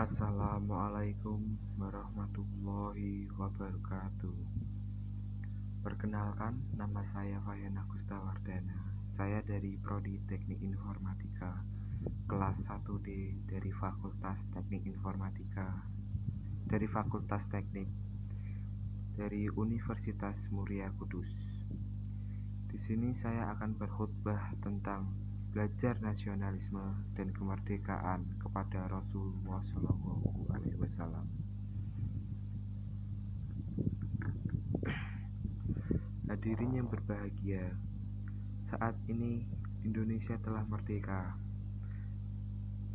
Assalamualaikum warahmatullahi wabarakatuh. Perkenalkan, nama saya Fayana Gustawardana. Saya dari Prodi Teknik Informatika, kelas 1D dari Fakultas Teknik Informatika, dari Fakultas Teknik, dari Universitas Muria Kudus. Di sini saya akan berkhutbah tentang belajar nasionalisme dan kemerdekaan kepada Rasulullah SAW. Hadirin yang berbahagia, saat ini Indonesia telah merdeka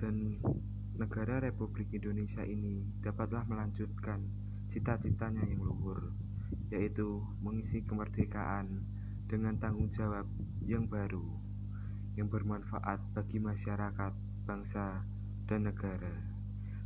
dan negara Republik Indonesia ini dapatlah melanjutkan cita-citanya yang luhur, yaitu mengisi kemerdekaan dengan tanggung jawab yang baru, yang bermanfaat bagi masyarakat, bangsa, dan negara,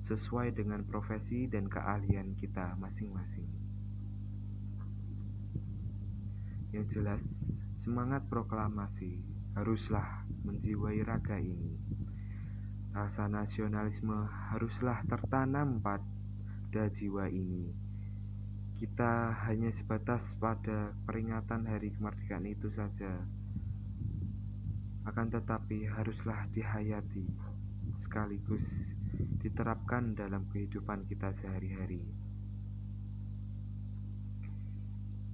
sesuai dengan profesi dan keahlian kita masing-masing. Yang jelas, semangat proklamasi haruslah menjiwai raga ini. Rasa nasionalisme haruslah tertanam pada jiwa ini. Kita hanya sebatas pada peringatan hari kemerdekaan itu saja, akan tetapi haruslah dihayati sekaligus diterapkan dalam kehidupan kita sehari-hari.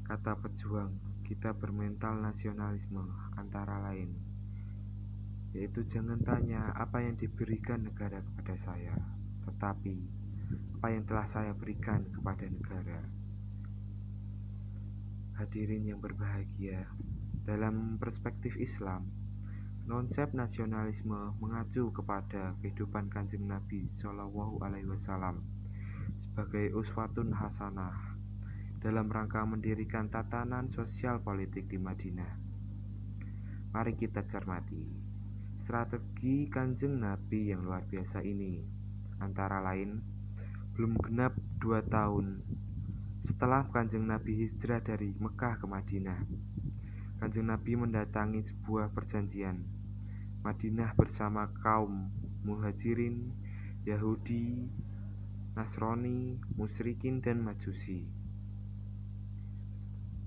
Kata pejuang kita bermental nasionalisme antara lain, yaitu jangan tanya apa yang diberikan negara kepada saya, tetapi apa yang telah saya berikan kepada negara. Hadirin yang berbahagia, dalam perspektif Islam, konsep nasionalisme mengacu kepada kehidupan Kanjeng Nabi SAW sebagai uswatun hasanah dalam rangka mendirikan tatanan sosial politik di Madinah. Mari kita cermati strategi Kanjeng Nabi yang luar biasa ini. Antara lain, belum genap 2 tahun setelah Kanjeng Nabi hijrah dari Mekah ke Madinah, Kanjeng Nabi mendatangi sebuah perjanjian Madinah bersama kaum Muhajirin, Yahudi, Nasrani, Musyrikin, dan Majusi.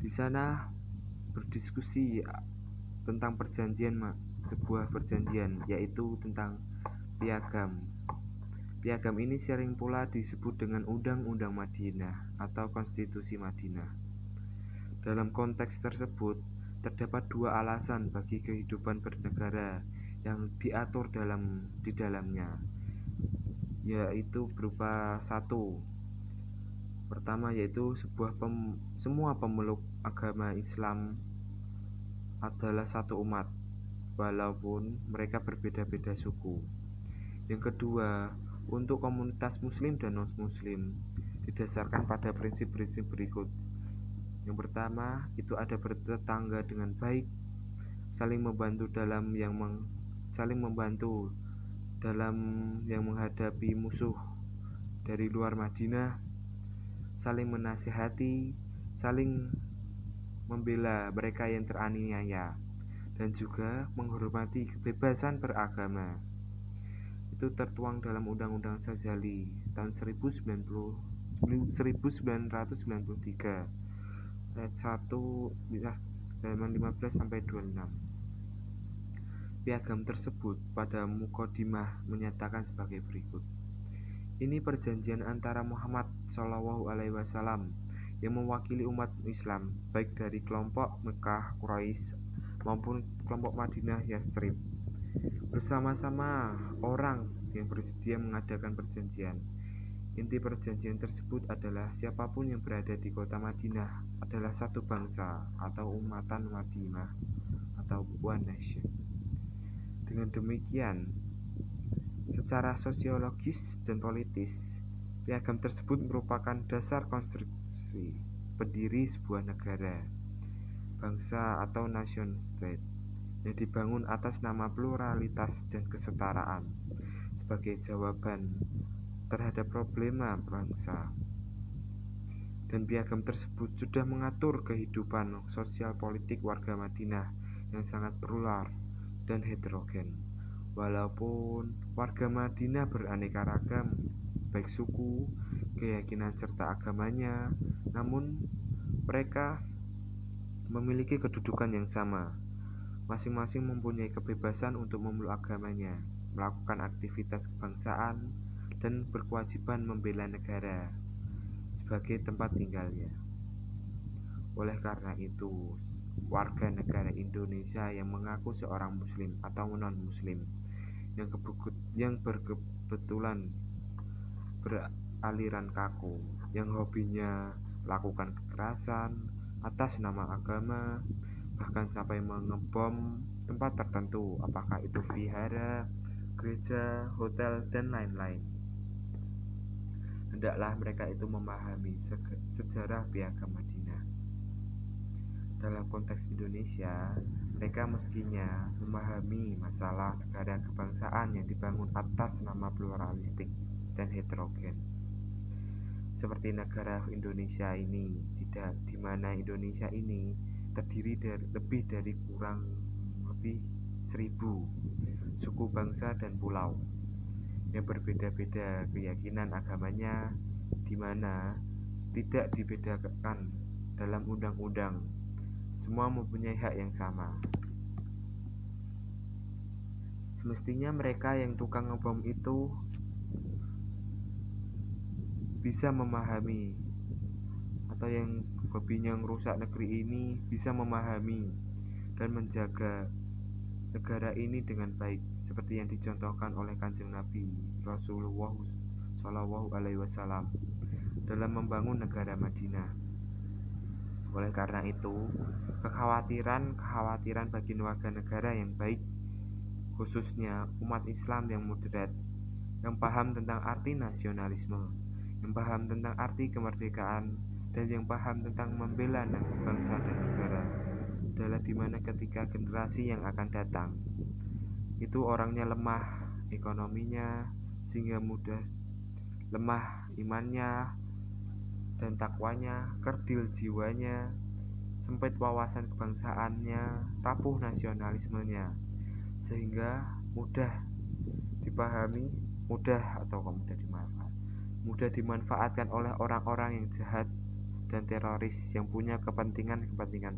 Di sana berdiskusi tentang sebuah perjanjian, yaitu tentang piagam. Piagam ini sering pula disebut dengan Undang-Undang Madinah atau Konstitusi Madinah. Dalam konteks tersebut, terdapat 2 alasan bagi kehidupan bernegara yang diatur di dalamnya, yaitu berupa 1. Pertama, yaitu semua pemeluk agama Islam adalah satu umat, walaupun mereka berbeda-beda suku. Yang kedua, untuk komunitas muslim dan non-muslim didasarkan pada prinsip-prinsip berikut. Yang pertama, itu ada bertetangga dengan baik, saling membantu dalam yang menghadapi musuh dari luar Madinah, saling menasihati, saling membela mereka yang teraniaya, dan juga menghormati kebebasan beragama. Itu tertuang dalam Undang-Undang Syazali tahun 1993 ayat 1 halaman 15-26. Piagam tersebut pada mukodimah menyatakan sebagai berikut. Ini perjanjian antara Muhammad SAW yang mewakili umat Islam, baik dari kelompok Mekah Quraisy maupun kelompok Madinah Yastrib, bersama-sama orang yang bersedia mengadakan perjanjian. Inti perjanjian tersebut adalah siapapun yang berada di kota Madinah adalah satu bangsa atau umatan Madinah atau one nation. Dengan demikian, secara sosiologis dan politis, piagam tersebut merupakan dasar konstruksi pendiri sebuah negara, bangsa atau nation state yang dibangun atas nama pluralitas dan kesetaraan sebagai jawaban terhadap problema bangsa. Dan piagam tersebut sudah mengatur kehidupan sosial politik warga Madinah yang sangat plural dan heterogen. Walaupun warga Madinah beraneka ragam, baik suku, keyakinan serta agamanya, namun mereka memiliki kedudukan yang sama. Masing-masing mempunyai kebebasan untuk memeluk agamanya, melakukan aktivitas kebangsaan, dan berkewajiban membela negara sebagai tempat tinggalnya. Oleh karena itu, warga negara Indonesia yang mengaku seorang muslim atau non-muslim yang berkebetulan beraliran kaku, yang hobinya lakukan kekerasan atas nama agama, bahkan sampai mengebom tempat tertentu, apakah itu vihara, gereja, hotel, dan lain-lain. Hendaklah mereka itu memahami sejarah Piagam Madinah. Dalam konteks Indonesia, mereka mestinya memahami masalah negara kebangsaan yang dibangun atas nama pluralistik dan heterogen. Seperti negara Indonesia ini, di mana Indonesia ini terdiri dari kurang lebih 1.000 suku, bangsa, dan pulau yang berbeda-beda keyakinan agamanya, di mana tidak dibedakan dalam undang-undang. Semua mempunyai hak yang sama. Semestinya mereka yang tukang ngebom itu bisa memahami, atau yang hobinya ngerusak negeri ini bisa memahami dan menjaga negara ini dengan baik, seperti yang dicontohkan oleh Kanjeng Nabi Rasulullah SAW dalam membangun negara Madinah. Oleh karena itu, kekhawatiran bagi warga negara yang baik, khususnya umat Islam yang moderat, yang paham tentang arti nasionalisme, yang paham tentang arti kemerdekaan, dan yang paham tentang membela bangsa dan negara, adalah dimana ketika generasi yang akan datang itu orangnya lemah ekonominya, sehingga mudah lemah imannya dan takwanya, kerdil jiwanya, sempit wawasan kebangsaannya, rapuh nasionalismenya, sehingga mudah dimanfaatkan oleh orang-orang yang jahat dan teroris yang punya kepentingan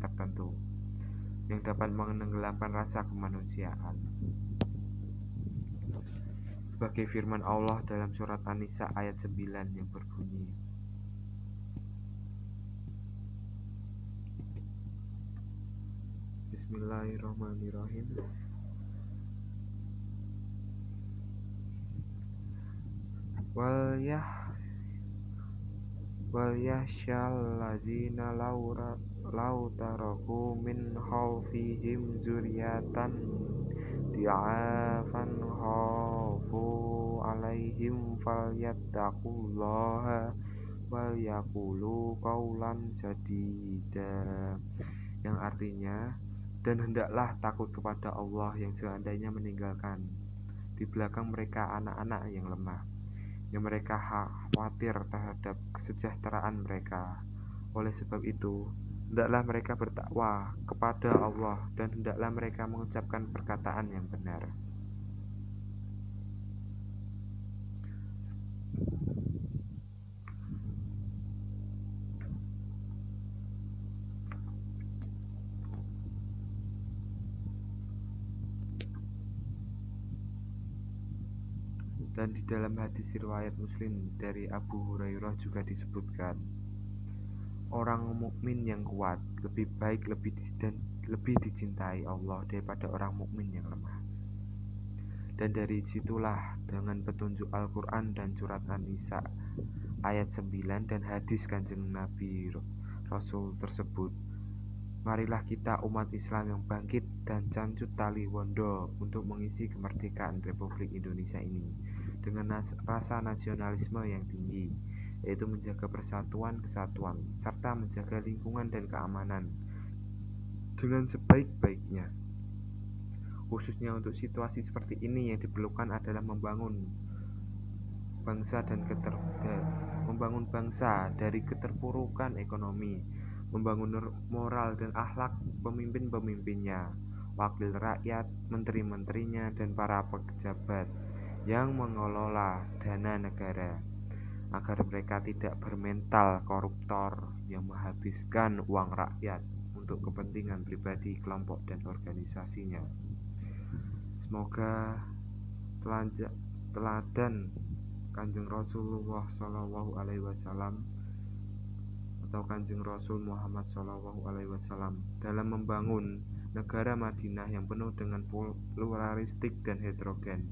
tertentu yang dapat menenggelamkan rasa kemanusiaan. Sebagai firman Allah dalam surat An-Nisa ayat 9 yang berbunyi, Bismillahirrahmanirrahim. Wal yahsyal lazina law taraku min khalfihim zuriyatan di'afan khafu alaihim falyattaqullaha wal yaqulu qaulan sadida, yang artinya, dan hendaklah takut kepada Allah yang seandainya meninggalkan di belakang mereka anak-anak yang lemah, yang mereka khawatir terhadap kesejahteraan mereka. Oleh sebab itu, hendaklah mereka bertakwa kepada Allah dan hendaklah mereka mengucapkan perkataan yang benar. Dan di dalam hadis riwayat Muslim dari Abu Hurairah juga disebutkan, orang mukmin yang kuat lebih baik dan lebih dicintai Allah daripada orang mukmin yang lemah. Dan dari situlah dengan petunjuk Al-Quran dan surat An-Nisa ayat 9 dan hadis Kanjeng Nabi Rasul tersebut, marilah kita umat Islam yang bangkit dan cancut tali wondo untuk mengisi kemerdekaan Republik Indonesia ini dengan rasa nasionalisme yang tinggi, yaitu menjaga persatuan, kesatuan, serta menjaga lingkungan dan keamanan dengan sebaik-baiknya. Khususnya untuk situasi seperti ini, yang diperlukan adalah membangun bangsa dari keterpurukan ekonomi, membangun moral dan akhlak pemimpin-pemimpinnya, wakil rakyat, menteri-menterinya, dan para pejabat yang mengelola dana negara, agar mereka tidak bermental koruptor yang menghabiskan uang rakyat untuk kepentingan pribadi, kelompok, dan organisasinya. Semoga teladan Kanjeng Rasulullah Shallallahu Alaihi Wasallam atau Kanjeng Rasul Muhammad Shallallahu Alaihi Wasallam dalam membangun negara Madinah yang penuh dengan pluralistik dan heterogen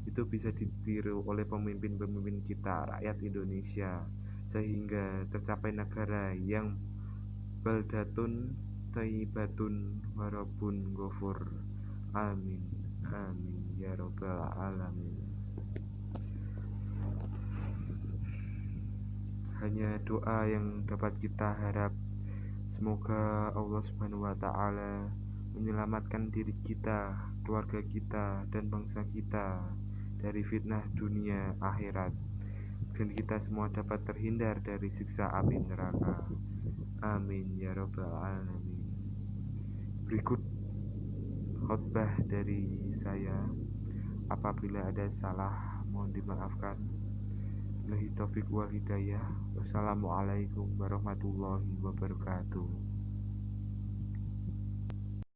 itu bisa ditiru oleh pemimpin-pemimpin kita, rakyat Indonesia, sehingga tercapai negara yang baldatun thayyibatun warabun ghafur. Amin amin ya rabbal alamin. Hanya doa yang dapat kita harap, semoga Allah Subhanahu wa taala menyelamatkan diri kita, keluarga kita, dan bangsa kita dari fitnah dunia akhirat, dan kita semua dapat terhindar dari siksa api neraka. Amin ya rabbal alamin. Berikut khotbah dari saya. Apabila ada salah, mohon dimaafkan. Billahi taufiq wal hidayah. Wassalamualaikum warahmatullahi wabarakatuh.